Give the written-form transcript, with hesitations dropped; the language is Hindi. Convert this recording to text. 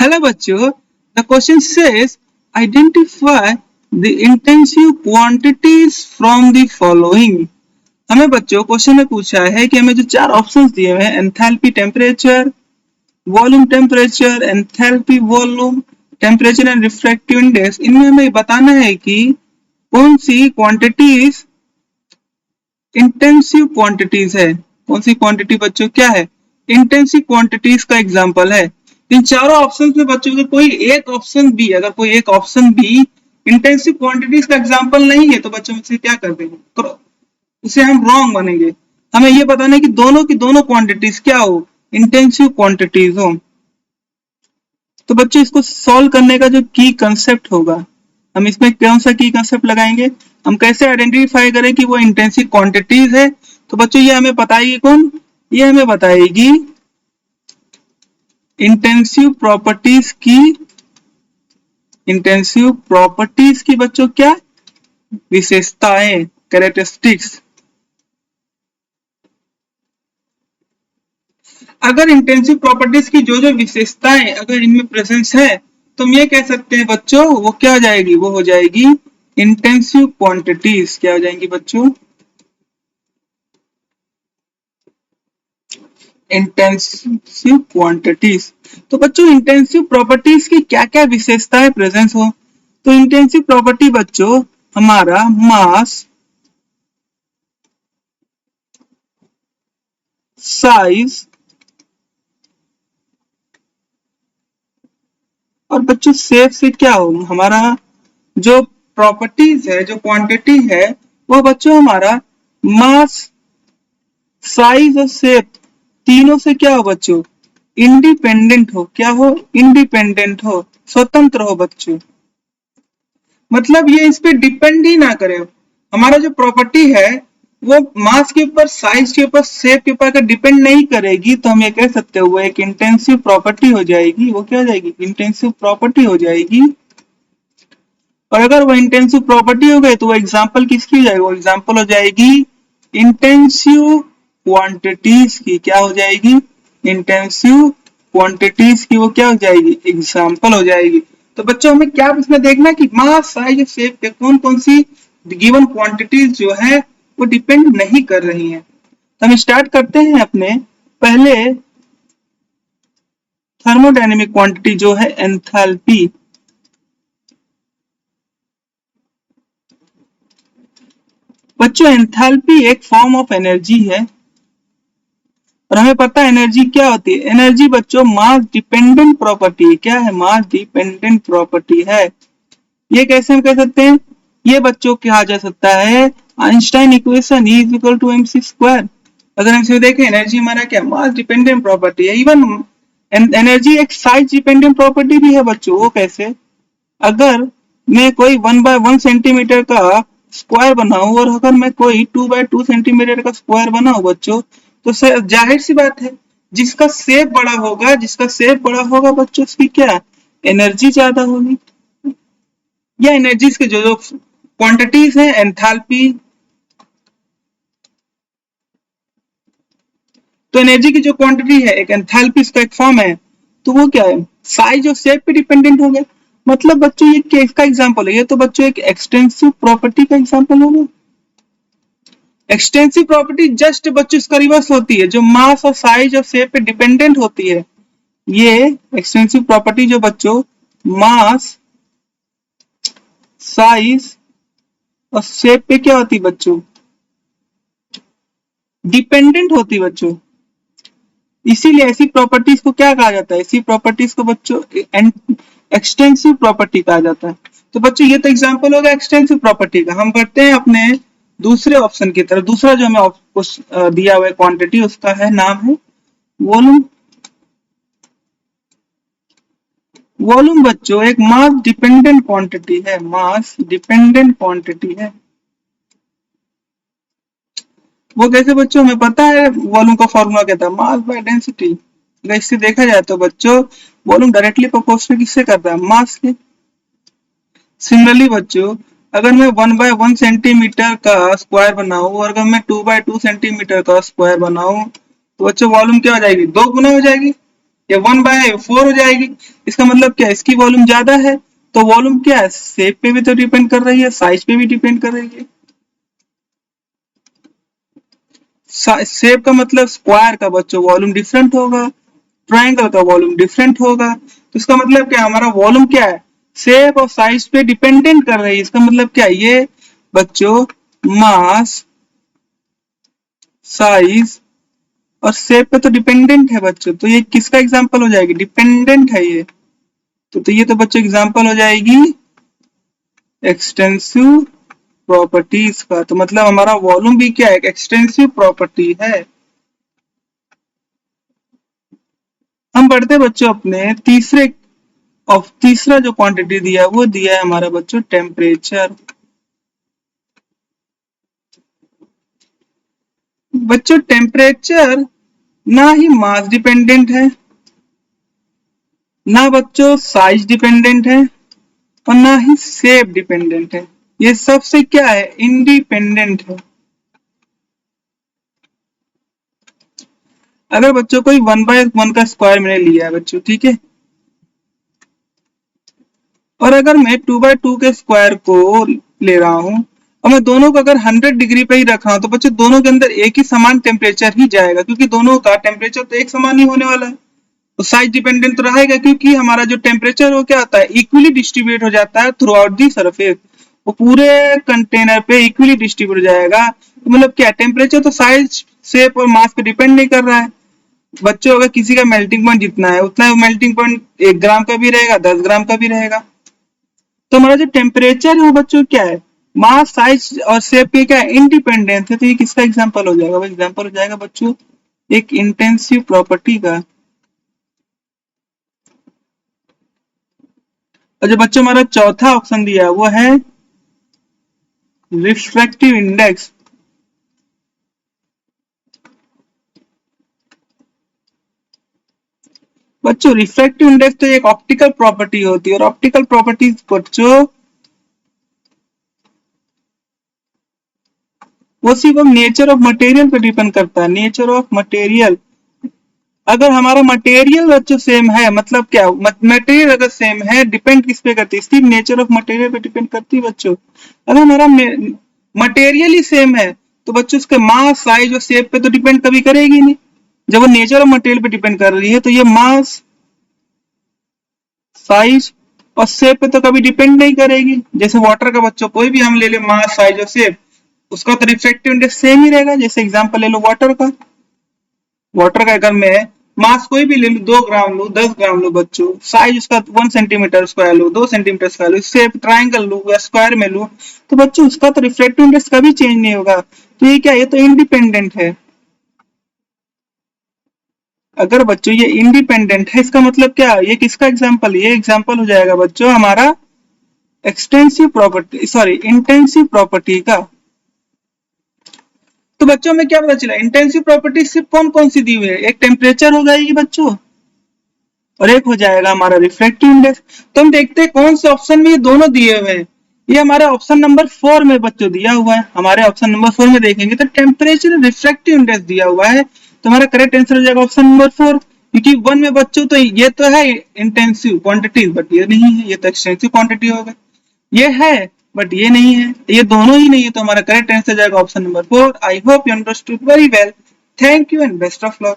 हेलो बच्चों, the question says identify the intensive quantities from the following. हमें बच्चों क्वेश्चन में पूछा है कि हमें जो चार ऑप्शंस दिए हुए हैं, enthalpy temperature, volume temperature, enthalpy volume temperature and refractive index, इनमें हमें बताना है कि कौन सी क्वांटिटीज इंटेंसिव क्वांटिटीज है। कौन सी क्वांटिटी बच्चों क्या है? इंटेंसिव क्वांटिटीज का एग्जांपल है। इन चारों ऑप्शंस में बच्चों को कोई एक ऑप्शन भी, अगर कोई एक ऑप्शन भी इंटेंसिव क्वांटिटीज का एग्जांपल नहीं है तो बच्चों से क्या कर देंगे, तो उसे हम रॉन्ग मानेंगे। हमें यह बताना है कि दोनों की दोनों क्वांटिटीज क्या हो, इंटेंसिव क्वांटिटीज हो। तो बच्चों इसको सॉल्व करने का जो की कंसेप्ट होगा, हम इसमें कौन सा की कंसेप्ट लगाएंगे, हम कैसे आइडेंटिफाई करें कि वो इंटेंसिव क्वांटिटीज है। तो बच्चों ये हमें बताएगी कौन, ये हमें बताएगी इंटेंसिव प्रॉपर्टीज की, इंटेंसिव प्रॉपर्टीज की बच्चों क्या विशेषताएं, कैरेक्टरिस्टिक्स। अगर इंटेंसिव प्रॉपर्टीज की जो जो विशेषताएं अगर इनमें प्रेजेंस है तो हम ये कह सकते हैं बच्चों वो क्या हो जाएगी, वो हो जाएगी इंटेंसिव क्वांटिटीज। क्या हो जाएंगी बच्चों? Intensive quantities. तो बच्चों इंटेंसिव प्रॉपर्टीज की क्या क्या विशेषताएं प्रेजेंस हो, तो इंटेंसिव प्रॉपर्टी बच्चों हमारा मास, साइज और बच्चों शेप से क्या हो, हमारा जो प्रॉपर्टीज है, जो क्वांटिटी है वो बच्चों हमारा मास, साइज और शेप तीनों से क्या हो बच्चों, इंडिपेंडेंट हो। क्या हो? इंडिपेंडेंट हो, स्वतंत्र हो बच्चों। मतलब ये इस पे डिपेंड ही ना करे। हमारा जो प्रॉपर्टी है वो मास के ऊपर, साइज के ऊपर, शेप के ऊपर अगर डिपेंड नहीं करेगी तो हम ये कह सकते हैं वो एक इंटेंसिव प्रॉपर्टी हो जाएगी। वो क्या हो जाएगी? इंटेंसिव प्रॉपर्टी हो जाएगी। और अगर वो इंटेंसिव प्रॉपर्टी हो गई तो वो एग्जांपल किसकी हो जाएगी? वो एग्जांपल हो जाएगी इंटेंसिव क्वांटिटीज की। क्या हो जाएगी? इंटेंसिव क्वांटिटीज की वो क्या हो जाएगी? एग्जांपल हो जाएगी। तो बच्चों हमें क्या इसमें देखना कि मास, साइज, शेप पे कौन कौन सी गिवन क्वांटिटीज जो है वो डिपेंड नहीं कर रही हैं। तो हम स्टार्ट करते हैं अपने पहले थर्मोडायनेमिक क्वांटिटी जो है एंथैल्पी। बच्चों एंथैल्पी एक फॉर्म ऑफ एनर्जी है और हमें पता है एनर्जी क्या होती है। एनर्जी बच्चों मास डिपेंडेंट प्रॉपर्टी है। क्या है? मास डिपेंडेंट प्रॉपर्टी है। ये कैसे हम कह सकते हैं? ये बच्चों कहा जा सकता है Einstein equation E is equal to mc square. अगर हम इसे देखें एनर्जी हमारा क्या मास डिपेंडेंट प्रॉपर्टी है। इवन एनर्जी एक साइज डिपेंडेंट प्रॉपर्टी भी है बच्चों। वो कैसे? अगर मैं कोई 1/1 सेंटीमीटर का स्क्वायर बनाऊं और अगर मैं कोई 2/2 सेंटीमीटर का स्क्वायर बनाऊं बच्चों, तो जाहिर सी बात है जिसका शेप बड़ा होगा, जिसका शेप बड़ा होगा बच्चों उसकी क्या एनर्जी ज्यादा होगी। या एनर्जीज के जो जो क्वांटिटीज है एंथैल्पी, तो एनर्जी की जो क्वांटिटी है एक एंथैल्पी इसका एक फॉर्म है, तो वो क्या है साइज और शेप पे डिपेंडेंट हो गया। मतलब बच्चों ये किसका एग्जांपल है? ये तो बच्चों एक एक्सटेंसिव प्रॉपर्टी का एग्जांपल होगा। एक्सटेंसिव प्रॉपर्टी जस्ट बच्चों इसका रिवर्स होती है, जो मास और साइज और शेप पे डिपेंडेंट होती है। ये एक्सटेंसिव प्रॉपर्टी जो बच्चों मास, साइज और शेप पे क्या होती बच्चों? डिपेंडेंट होती बच्चों। इसीलिए ऐसी प्रॉपर्टीज को क्या कहा जाता है? ऐसी प्रॉपर्टीज को बच्चों एक्सटेंसिव प्रॉपर्टी कहा जाता है। तो बच्चों ये तो एग्जांपल होगा एक्सटेंसिव प्रॉपर्टी का। हम बढ़ते हैं अपने दूसरे ऑप्शन की तरफ। दूसरा जो हमें दिया हुआ है क्वांटिटी, उसका है नाम है वॉल्यूम। वॉल्यूम बच्चों एक मास डिपेंडेंट क्वांटिटी है। मास डिपेंडेंट क्वांटिटी है। वो कैसे बच्चों? हमें पता है वॉल्यूम का फॉर्मूला क्या था, मास बाय डेंसिटी। अगर इससे देखा जाए तो बच्चों वॉल्यूम डायरेक्टली प्रोपोर्शनल किससे करता है? मास के। सिमिलरली बच्चों अगर मैं 1/1 सेंटीमीटर का स्क्वायर बनाऊं और अगर मैं 2/2 सेंटीमीटर का स्क्वायर बनाऊं तो बच्चों वॉल्यूम क्या हो जाएगी? 2 गुना हो जाएगी। ये 1/4 हो जाएगी। इसका मतलब क्या है, इसकी वॉल्यूम ज्यादा है, तो वॉल्यूम क्या है, शेप पे भी तो डिपेंड कर रही है, साइज पे भी डिपेंड कर रही है। शेप का मतलब स्क्वायर का बच्चों वॉल्यूम डिफरेंट होगा, ट्रायंगल का वॉल्यूम डिफरेंट होगा। तो इसका मतलब क्या, हमारा वॉल्यूम क्या है, शेप और साइज पे डिपेंडेंट कर रही है। इसका मतलब क्या है, ये बच्चों मास, साइज और शेप पे तो डिपेंडेंट है बच्चों, तो ये किसका एग्जांपल हो जाएगी, डिपेंडेंट है ये। तो ये तो बच्चों एग्जांपल हो जाएगी एक्सटेंसिव प्रॉपर्टीज का। तो मतलब हमारा वॉल्यूम भी क्या है, एक्सटेंसिव प्रॉपर्टी है। हम बढ़ते बच्चों अपने तीसरा जो क्वांटिटी दिया है वो दिया है हमारा बच्चों टेम्परेचर। बच्चों टेम्परेचर ना ही मास डिपेंडेंट है, ना बच्चों साइज डिपेंडेंट है, और ना ही शेप डिपेंडेंट है। ये सबसे क्या है, इंडिपेंडेंट है। अगर बच्चों कोई 1/1 का स्क्वायर मैंने लिया है बच्चों, ठीक है, और अगर मैं 2/2 के स्क्वायर को ले रहा हूं और मैं दोनों को अगर 100 डिग्री पे ही रखा हूं, तो बच्चों दोनों के अंदर एक ही समान टेम्परेचर ही जाएगा, क्योंकि दोनों का टेम्परेचर तो एक समान ही होने वाला है। तो साइज डिपेंडेंट तो रहेगा, क्योंकि हमारा जो टेम्परेचर वो क्या होता है, इक्वली डिस्ट्रीब्यूट हो जाता है थ्रू आउट दी सरफेस। वो पूरे कंटेनर पे इक्वली डिस्ट्रीब्यूट हो जाएगा। तो मतलब क्या, टेम्परेचर तो साइज, शेप और मास पे डिपेंड नहीं कर रहा है बच्चों। अगर किसी का मेल्टिंग पॉइंट जितना है उतना मेल्टिंग पॉइंट 1 ग्राम का भी रहेगा, 10 ग्राम का भी रहेगा। तो हमारा जो टेम्परेचर है वो बच्चों क्या है, मास, साइज और शेप के क्या है, इंडिपेंडेंट है। तो ये किसका एग्जांपल हो जाएगा, एग्जांपल हो जाएगा बच्चों एक इंटेंसिव प्रॉपर्टी का। और जो बच्चों हमारा चौथा ऑप्शन दिया है वो है रिफ्रैक्टिव इंडेक्स। बच्चों रिफ्रैक्टिव इंडेक्स तो एक ऑप्टिकल प्रॉपर्टी होती है, और ऑप्टिकल प्रॉपर्टीज बच्चों वो सिर्फ नेचर ऑफ मटेरियल पे डिपेंड करता है, नेचर ऑफ मटेरियल। अगर हमारा मटेरियल बच्चों सेम है, मतलब क्या, मटेरियल अगर सेम है, डिपेंड किस पे करती है, सिर्फ नेचर ऑफ मटेरियल पे डिपेंड करती है बच्चों। अगर हमारा मटेरियल ही सेम है, तो बच्चों उसके मास, साइज और शेप पे तो डिपेंड कभी करेगी नहीं। जब वो नेचर ऑफ मटेरियल पे डिपेंड कर रही है, तो ये मास, साइज और शेप पे तो कभी डिपेंड नहीं करेगी। जैसे वाटर का बच्चों कोई भी हम ले ले, मास, साइज और शेप, उसका तो रिफ्रैक्टिव इंडेक्स सेम ही रहेगा। जैसे एग्जांपल ले लो वाटर का, वाटर का अगर मैं मास कोई भी ले लूं, 2 ग्राम लू, 10 ग्राम लू बच्चों, साइज उसका 1 सेंटीमीटर स्क्वायर लू, 2 सेंटीमीटर स्क्वायर लू, शेप ट्राइंगल लू या स्क्वायर में लू, तो बच्चों उसका तो रिफ्रैक्टिव इंडेक्स कभी चेंज नहीं होगा। तो ये क्या, ये तो इंडिपेंडेंट है। अगर बच्चों ये इंडिपेंडेंट है, इसका मतलब क्या, ये किसका एग्जाम्पल, ये एग्जाम्पल हो जाएगा बच्चों हमारा extensive property, sorry intensive property का। तो बच्चों में क्या पता चला, इंटेंसिव प्रॉपर्टी सिर्फ कौन कौन सी दी हुई है, एक टेम्परेचर हो जाएगी बच्चों, और एक हो जाएगा हमारा रिफ्रैक्टिव इंडेक्स। तो हम देखते हैं कौन से ऑप्शन में ये दोनों दिए हुए हैं। ये हमारे ऑप्शन नंबर 4 में बच्चों दिया हुआ है। हमारे ऑप्शन नंबर 4 में देखेंगे तो टेम्परेचर रिफ्रैक्टिव इंडेक्स दिया हुआ है, तो हमारा करेक्ट आंसर हो जाएगा ऑप्शन नंबर 4। क्योंकि 1 में बच्चों तो ये तो है इंटेंसिव क्वांटिटी, बट ये नहीं है, ये तो एक्सटेंसिव क्वांटिटी होगा। ये है बट ये नहीं है, ये दोनों ही नहीं है, तो हमारा करेक्ट आंसर जाएगा option number 4। I hope you understood very well. Thank you and best of luck.